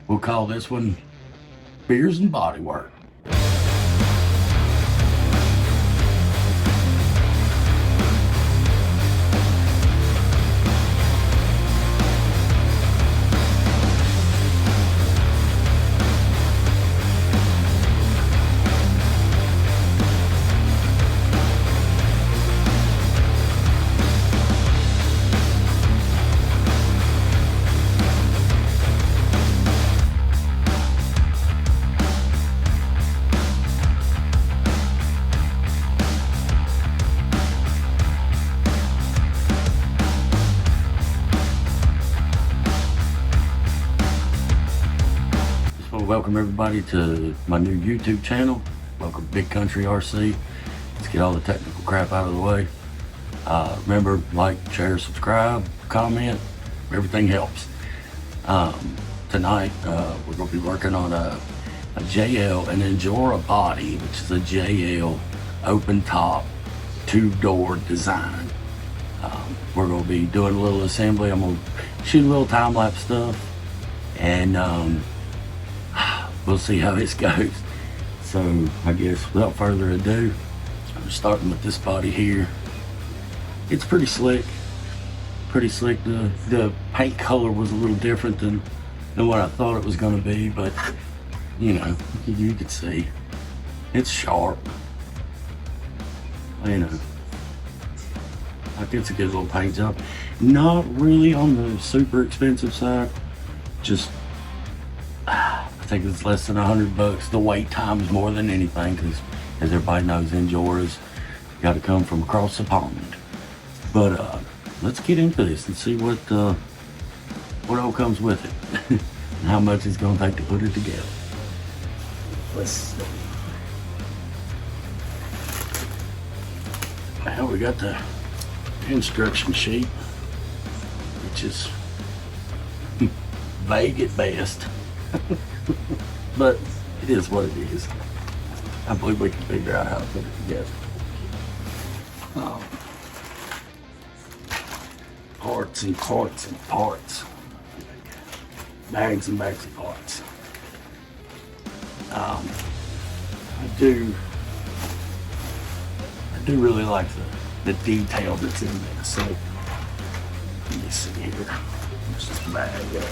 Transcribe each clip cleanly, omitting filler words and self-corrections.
We'll call this one Beers and Bodywork. Welcome everybody to my new YouTube channel. Welcome to Big Country RC. Let's get all the technical crap out of the way. Remember, like, share, subscribe, comment, everything helps. Tonight we're going to be working on a JL, an INJORA body, which is a JL open top 2-door design. We're going to be doing a little assembly. I'm going to shoot a little time-lapse stuff, and we'll see how this goes. So I guess without further ado, I'm starting with this body here. It's pretty slick. The paint color was a little different than what I thought it was going to be, but you know, you can see it's sharp. You know, like it's a good little paint job. Not really on the super expensive side. Just I think it's less than $100. The wait time is more than anything, because as everybody knows, INJORA's got to come from across the pond. But let's get into this and see what all comes with it and how much it's going to take to put it together. Let's see. Well, we got the instruction sheet, which is vague at best. But it is what it is. I believe we can figure out how to put it together. Parts and parts and parts. Bags and bags of parts. I do really like the detail that's in there. So let me see here. Let's just bag it.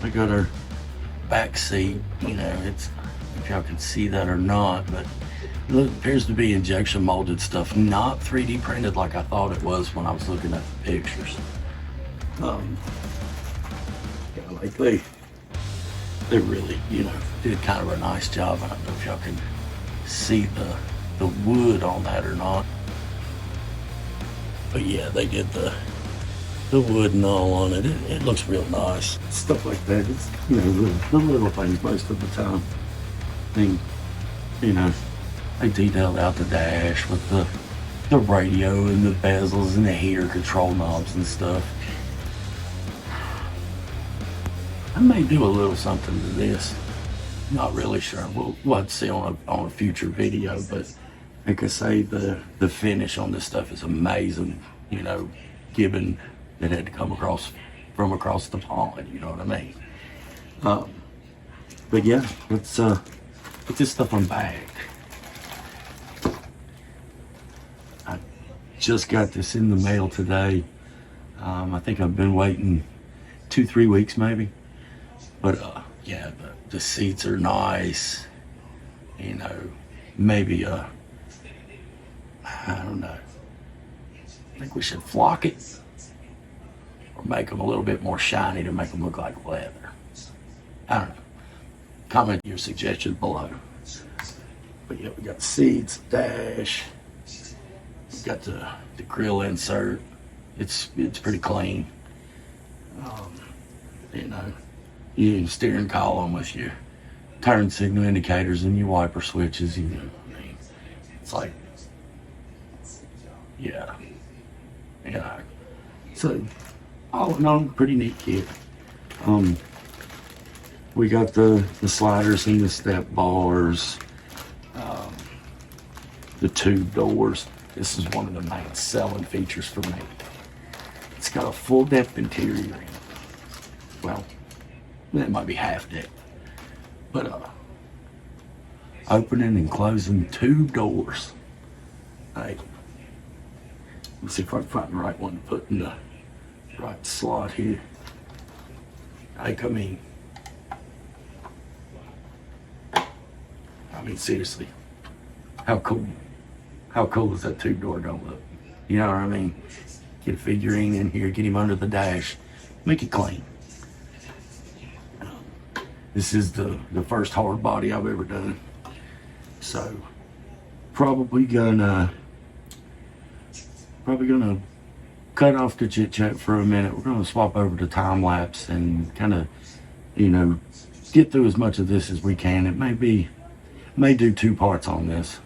We got our back seat, you know, it's, if y'all can see that or not, but it appears to be injection molded stuff, not 3D printed like I thought it was when I was looking at the pictures. Yeah, like they really, you know, did kind of a nice job. I don't know if y'all can see the wood on that or not, but yeah, they did the wood and all on it. It looks real nice. Stuff like that. It's, you know, the little things most of the time. I mean, you know, they detailed out the dash with the radio and the bezels and the heater control knobs and stuff. I may do a little something to this. Not really sure. We'll have to see on a future video, but like I say, the finish on this stuff is amazing, you know, given it had to come from across the pond, you know what I mean? But yeah, let's put this stuff on bag. I just got this in the mail today. I think I've been waiting 2-3 weeks maybe. But yeah, the seats are nice. You know, maybe I don't know. I think we should flock it, or make them a little bit more shiny to make them look like leather. I don't know. Comment your suggestions below. But yeah, we got the seats, dash. We got the grill insert. It's pretty clean. You know, your steering column with your turn signal indicators and your wiper switches. You know, I mean, it's like, yeah. So all in all, pretty neat kit. We got the sliders and the step bars. the tube doors. This is one of the main selling features for me. It's got a full depth interior in it. Well, that might be half depth. But opening and closing tube doors. Hey, let's see if I can find the right one to put in the right slot here. Hey, come in. I mean, seriously, how cool is that tube door gonna look? You know what I mean? Get a figurine in here, get him under the dash, make it clean. This is the first hard body I've ever done. So, probably gonna cut off the chit chat for a minute. We're gonna swap over to time lapse and kind of, you know, get through as much of this as we can. It may do 2 parts on this.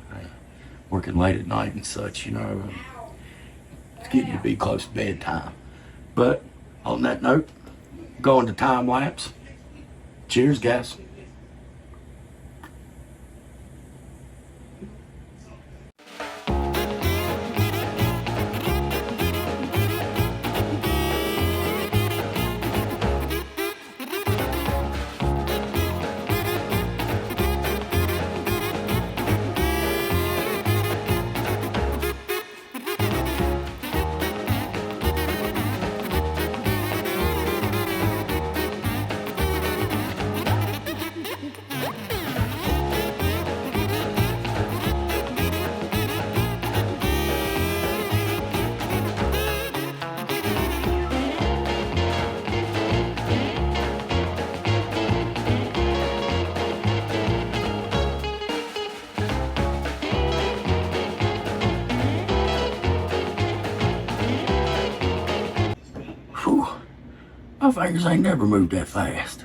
Working late at night and such, you know, it's getting to be close to bedtime. But on that note, going to time lapse. Cheers, guys. My fingers ain't never moved that fast.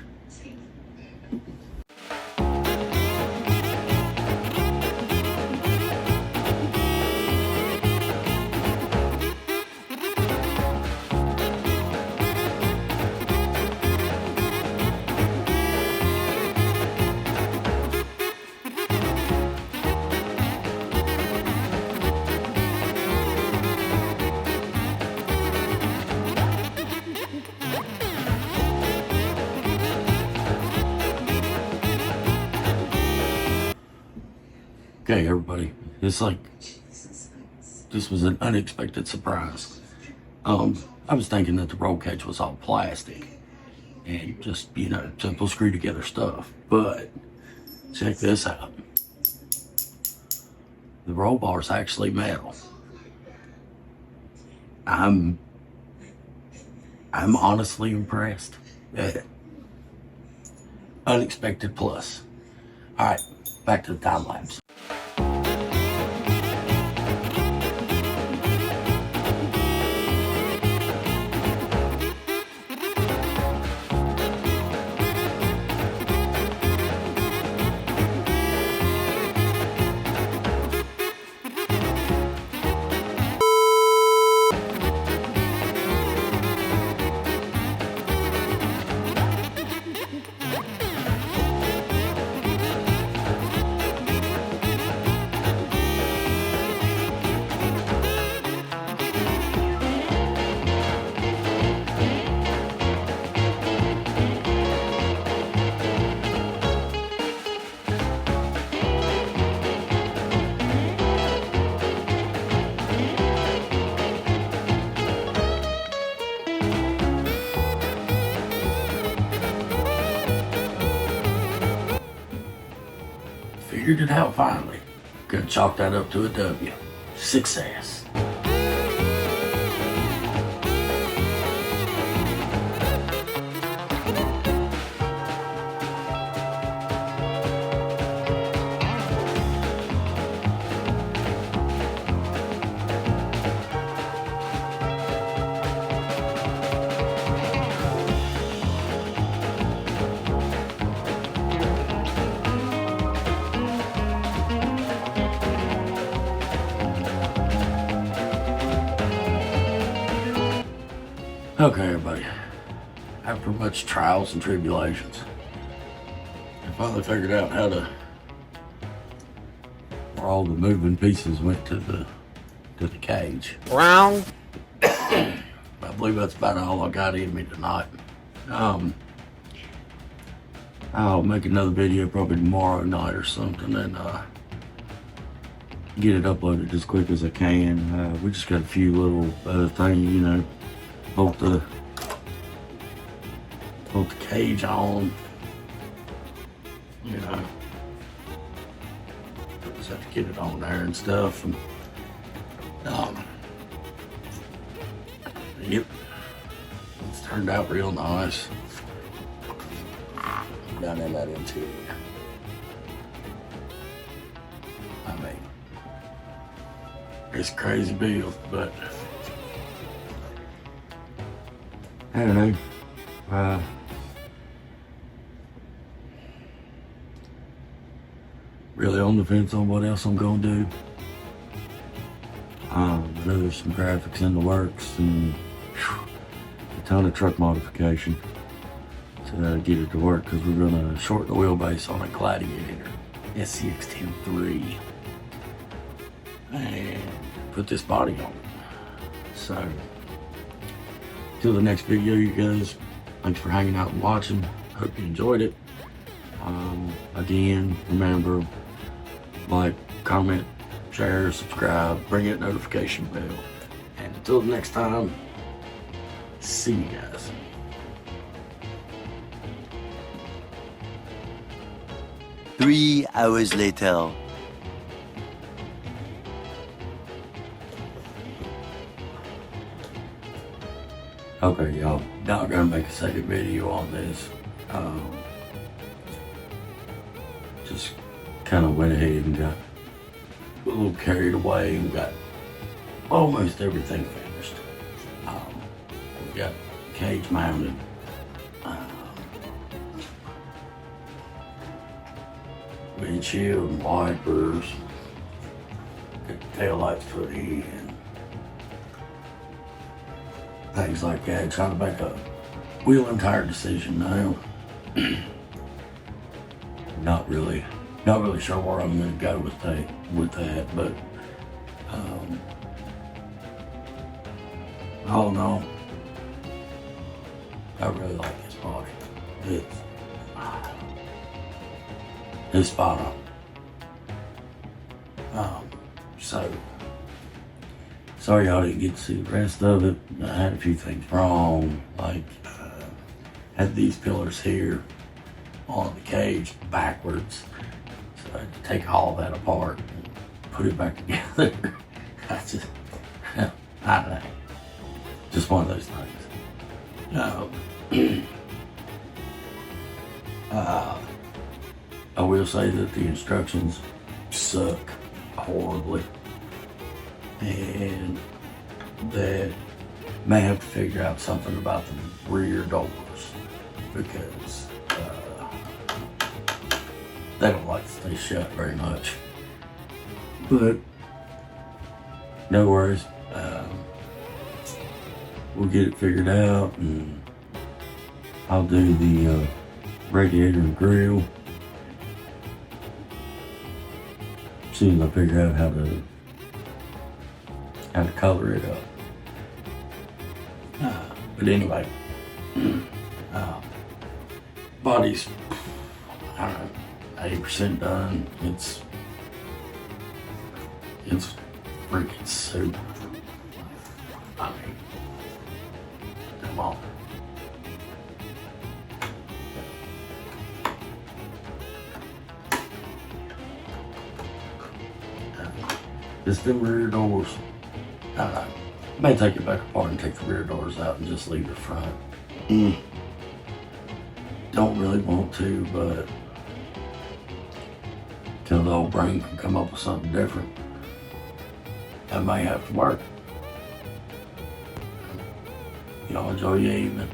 Okay, everybody, this was an unexpected surprise. I was thinking that the roll cage was all plastic and just, you know, simple screw together stuff, but check this out. The roll bar is actually metal. I'm honestly impressed. Unexpected plus. All right, back to the time lapse. Figured it out finally. Gonna chalk that up to a W. Success. Okay, everybody. After much trials and tribulations, I finally figured out how to where all the moving pieces went to the cage. Round. I believe that's about all I got in me tonight. I'll make another video probably tomorrow night or something and get it uploaded as quick as I can. We just got a few little other things, you know, bolt the cage on, you know. Just have to get it on there and stuff. And yep, it's turned out real nice down in that interior. I mean, it's crazy build, but I don't know. Really on the fence on what else I'm gonna do. I know there's some graphics in the works and a ton of truck modification to get it to work, because we're gonna shorten the wheelbase on a Gladiator SCX10iii and put this body on it. So till the next video, you guys, thanks for hanging out and watching. Hope you enjoyed it. Again, remember, like, comment, share, subscribe, bring that notification bell. And until the next time, see you guys. Three hours later. Okay, y'all, not gonna make a second video on this. Just kind of went ahead and got a little carried away and got almost everything finished. We got cage mounted. Windshield and wipers. Got the tail lights put in. Things like that. Trying to make a wheel and tire decision now. Not really sure where I'm gonna go with that, but all in all, I really like this body. It's spot on. So sorry y'all didn't get to see the rest of it. I had a few things wrong, like had these pillars here on the cage backwards, so I had to take all that apart and put it back together. I don't know, just one of those things. I will say that the instructions suck horribly, and that may have to figure out something about the rear doors, because they don't like to stay shut very much. But no worries, we'll get it figured out, and I'll do the radiator and grill as soon as I figure out how to color it up. But anyway, body's, I don't know, 80% done. It's freaking super. I mean, come on. Just the rear doors. I don't know. May take it back apart and take the rear doors out and just leave the front. Don't really want to, but till the old brain can come up with something different, that may have to work. Y'all enjoy your evening.